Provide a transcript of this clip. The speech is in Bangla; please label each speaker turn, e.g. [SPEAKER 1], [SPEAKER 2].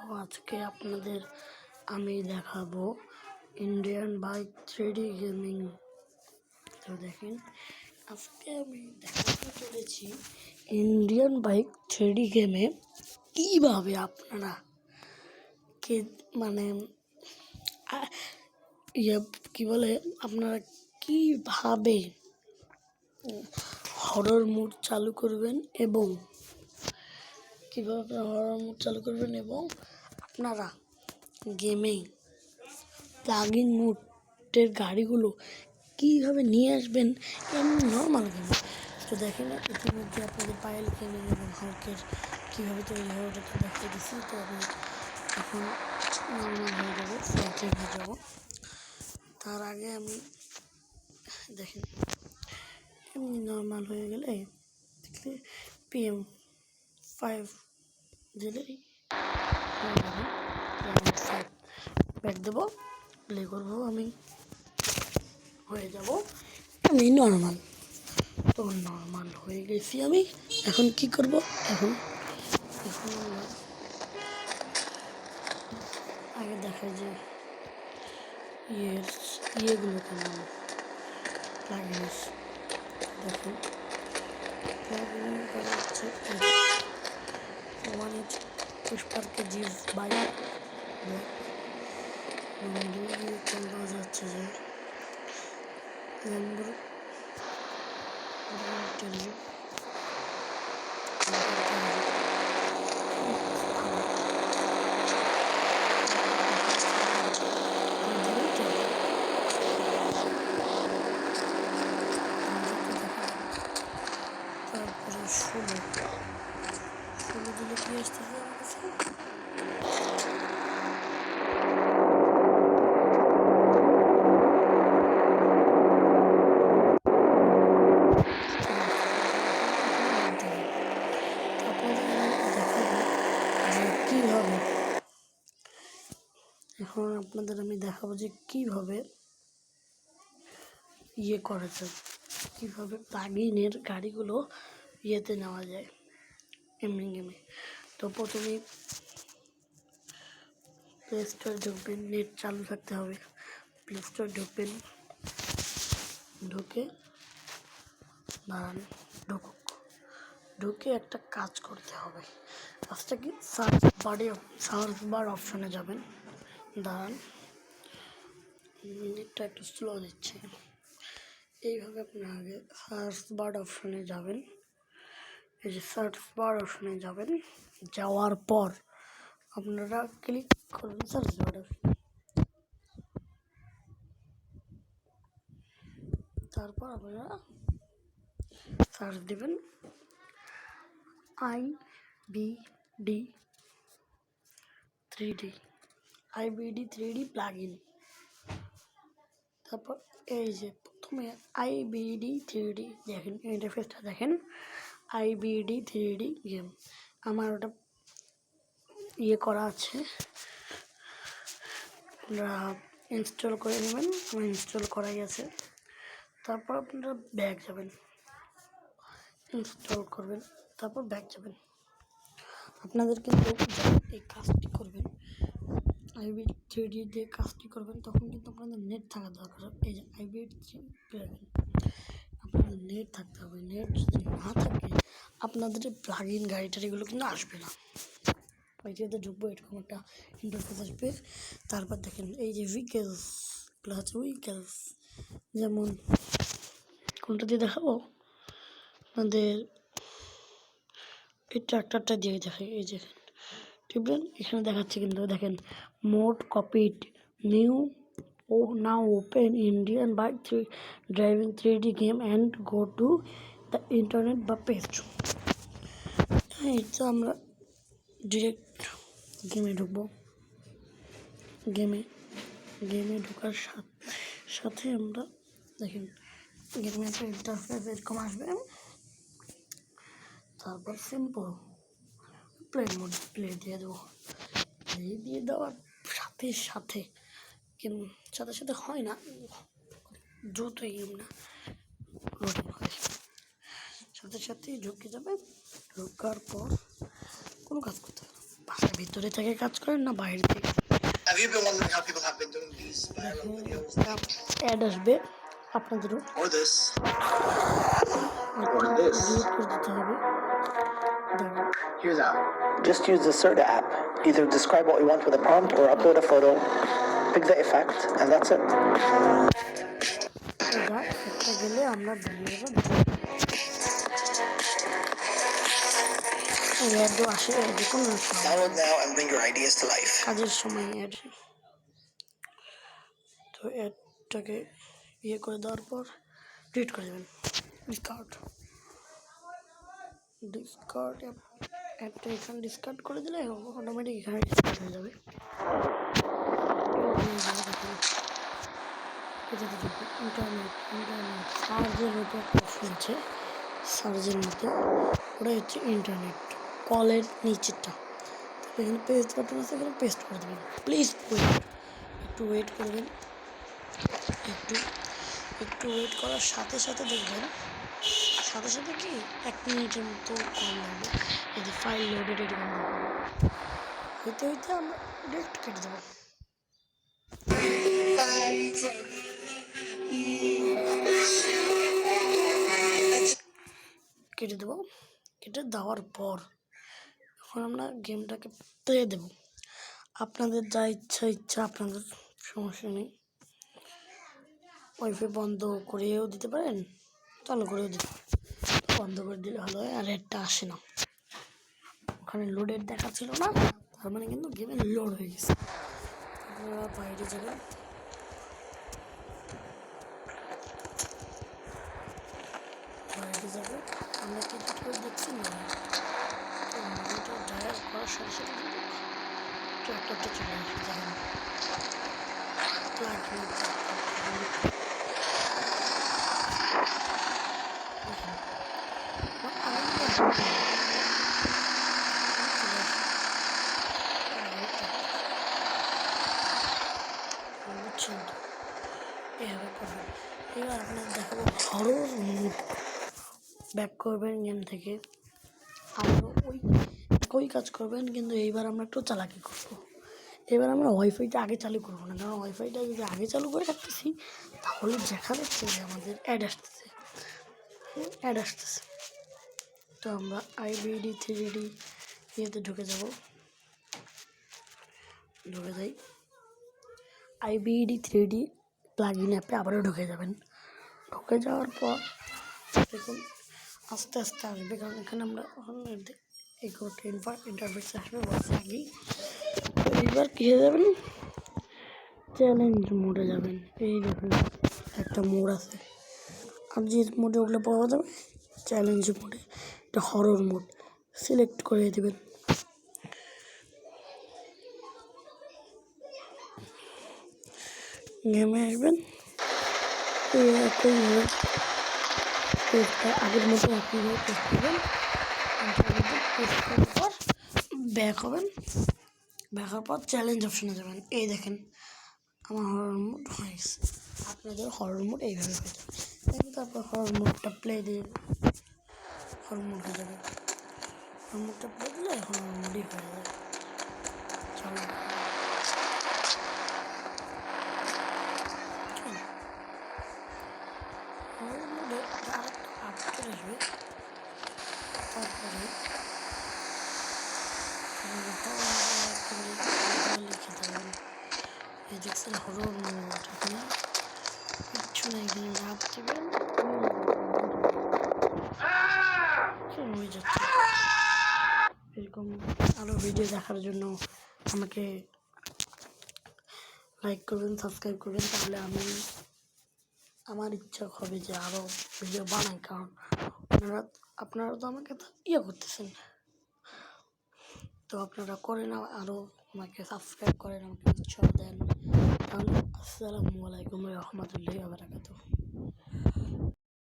[SPEAKER 1] আজকে আপনাদের আমি দেখাবো ইন্ডিয়ান বাইক 3D গেমিং। তো দেখেন, আজকে আমি দেখাতে চলেছি ইন্ডিয়ান বাইক 3D গেমে কীভাবে আপনারা কে মানে কি বলে আপনারা কীভাবে হরর মুড চালু করবেন এবং আপনারা গেমে প্লাগ ইন মুডের গাড়িগুলো কীভাবে নিয়ে আসবেন এমনি নর্মাল গেমে। তো দেখেন, ইতিমধ্যে আপনাদের পায়েল গেমিং এবং হকের কীভাবে তৈরি হয় ওটা তো দেখতে দিচ্ছি। তো আমি এখন নর্মাল হয়ে যাবো, ফ্রন্টলিন হয়ে যাবো। তার আগে আমি দেখেন এমনি নর্মাল হয়ে গেলে দেখলে PM5 দিলেই ব্যাক দেবো, প্লে করবো, আমি হয়ে যাব আমি নর্মাল। তো নর্মাল হয়ে গেছি আমি। এখন কি করব? এখন আমরা আগে দেখাই যে ইয়েগুলো কেমন প্লাগইনস। দেখুন প্লাগইন করা হচ্ছে ওয়ান ইঞ্চ পুষ্পারকে জিভ বাইক পাওয়া যাচ্ছে যে তারপরে 16 দিলে কি আসতেছে আমার কাছে? এখন আপনাদের আমি দেখাবো যে কীভাবে করা যায়, কীভাবে প্লাগইনের গাড়িগুলো নেওয়া যায় এমনি গেমে। তো প্রথমেই প্লে স্টোরে ঢুকবেন, নেট চালু থাকতে হবে। প্লে স্টোর ঢুকবেন, ঢুকে দাঁড়ান, ঢুকে একটা কাজ করতে হবে। কাজটা কি? সার্চ বার অপশনে যাবেন। দাঁড়ান, নেটটা একটু স্লো দিচ্ছে। এইভাবে আপনি আগে সার্চ বার অপশনে যাবেন। এই যে সার্চ বার অপশনে যাবেন, যাওয়ার পর আপনারা ক্লিক করবেন সার্চ বার অপশনে। তারপর আপনারা সার্চ দেবেন IBD 3D প্লাগইন। তারপর এই যে প্রথমে IBD 3D দেখেন, ইন্টারফেসটা দেখেন, IBD 3D গেম। আমার ওটা করা আছে, আপনারা ইনস্টল করে নেবেন। আমার ইনস্টল করাই আছে। তারপর আপনারা ব্যাক যাবেন, ইনস্টল করবেন, তারপর ব্যাক যাবেন। আপনাদের কিন্তু এই কাজটি করবেন, IBD 3D দিয়ে কাজটি করবেন, তখন কিন্তু আপনাদের নেট থাকা দরকার। এই যে IBD 3D আপনাদের নেট থাকতে হবে। নেট যদি না থাকে আপনাদের প্লাগইন গাড়িটার এগুলো কিন্তু আসবে না। এটাতে ঢুকবো, এরকম একটা ইন্টারফেস আসবে। তারপর দেখেন এই যে উইকেলস, যেমন কোনটা দিয়ে দেখাবো আপনাদের, এই ট্র্যাক্টরটা দিয়ে দেখাই। এই যে টিপবেন, এখানে দেখাচ্ছে কিন্তু দেখেন mode copied new now open Indian bike driving 3D game and go to the internet বা পেজ। এটা আমরা ডিরেক্ট গেমে ঢুকবো। গেমে ঢোকার সাথে আমরা দেখেন গেমে একটা ইন্টারফেস এরকম আসবে। তারপর সিম্পল প্লে মোড প্লে দিয়ে দেবো। প্লে দিয়ে দেওয়ার সাথে সাথে হয় না, দ্রুতই আমরা লোডিং হয়, সাথেই ঢুকে যাবে। ঢোকার পর কোনো কাজ করতে হবে না, বাসার ভিতরে থেকে কাজ করেন না বাইরে থেকে।
[SPEAKER 2] Have you been wondering how people have been doing these viral videos?
[SPEAKER 1] Ad আসবে আপনাদেরও,
[SPEAKER 2] Or this?
[SPEAKER 1] একটা ডিলিট করে দিতে হবে। দেখুন
[SPEAKER 2] Here's how. Just use the Certa app. Either describe what you want with a prompt or upload a photo, pick the effect, and that's it.
[SPEAKER 1] এটা একটা গেলে আমরা ভিডিওটা অ্যাড আসে যে কোনো
[SPEAKER 2] Download now and bring your ideas to life.
[SPEAKER 1] কাজের সময় অ্যাড। তো অ্যাডটাকে ইয়ে করে দেওয়ার পর ডিলিট করে দেবেন। ডিসকার্ড অ্যাপটা এখানে ডিসকার্ড করে দিলে অটোমেটিক এখানে ডিসকার্ড হয়ে যাবে। ইন্টারনেট সার্চের মতো একটা অপশন আছে, সার্চের মতো ওটাই হচ্ছে ইন্টারনেট কলের নিচেরটা। এখানে পেস্ট বাটন আছে, এখানে পেস্ট করে দেবেন। প্লিজ একটু ওয়েট করবেন। একটু ওয়েট করার সাথে সাথে দেখবেন সাথে কি 1 মিনিটের মতো কম লাগবে। এই যে ফাইল লোডেড এরকম হইতে আমরা ডিরেক্ট কেটে দেবো। কেটে দেওয়ার পর এখন আমরা গেমটাকে প্লে দেব। আপনাদের যা ইচ্ছা আপনাদের সমস্যা নেই। ওয়াইফাই বন্ধ করেও দিতে পারেন, চালু করেও দিতে পারেন। বন্ধ করে দিলে ভালো হয়, আর এটা আসে না। ওখানে লোডের দেখা ছিল না, তার মানে কিন্তু গেমে লোড হয়ে গেছে। আপনারা বাইরে যাবেন, আমরা কিছু করে দেখছি না ডায়াল করার সাথে সাথে ট্র্যাক্টরটা চলে আসে। দেখেন বুঝছেন তো, এভাবে করবেন। এবার আপনার দেখাবো হরর মুড। ব্যাক করবেন গেম থেকে, আরও ওই কাজ করবেন, কিন্তু এইবার আমরা একটু চালাকি করবো। এবার আমরা ওয়াইফাইটা আগে চালু করবো না, কারণ ওয়াইফাইটা যদি আগে চালু করে রাখতেছি তাহলে দেখা যাচ্ছে যে আমাদের অ্যাড আসতেছে। তো আমরা আইবিডি 3D ইয়েতে ঢুকে যাই। আইবিডি 3D প্লাগইন অ্যাপে আবারও ঢুকে যাবেন। ঢুকে যাওয়ার পর দেখুন আস্তে আস্তে আসবে, কারণ এখানে আমরা ইন্টারফেস আসবে বলছে আগেই। তো এইবার কী হয়ে যাবেন, চ্যালেঞ্জ মোডে যাবেন। এই দেখুন একটা মোড আছে, আর যে মোডে ওগুলো পাওয়া যাবে চ্যালেঞ্জ মোডে, এটা হরর মোড সিলেক্ট করে দেবেন। গেমে আসবেন, আগের মতো একইভাবে পেস্ট করবেন। পেস্ট করার পর ব্যাক হবেন। ব্যাক হওয়ার পর চ্যালেঞ্জ অপশনে যাবেন। এই দেখেন আমার হরর মোড হয়ে গেছে। আপনাদের হরর মোড এইভাবে হয়ে যাবে। তারপর হরর মোডটা প্লে দিয়ে হরর মোড হয়ে যাবে। হরর মোডটা প্লে দিলে হরর মোডই হয়ে যাবে। চলো হরর মোডে আরেকটা আপডেট আসবে। তারপরে লিখে দেবেন, এই দেখছেন হরর মোড, এখানে কিচ্ছু নেই, এখানে রাত দেবেন হয়ে যাচ্ছে। এরকম আরও ভিডিও দেখার জন্য আমাকে লাইক করবেন, সাবস্ক্রাইব করবেন, তাহলে আমার ইচ্ছা হবে যে আরও ভিডিও বানাই। কারণ আপনারা তো আমাকে করতেছেন, তো আপনারা করেন, আরও আমাকে সাবস্ক্রাইব করেন, আমাকে উৎসাহ দেন। তাহলে আসসালামু আলাইকুম ওয়া রাহমাতুল্লাহি ওয়া বারাকাতুহু।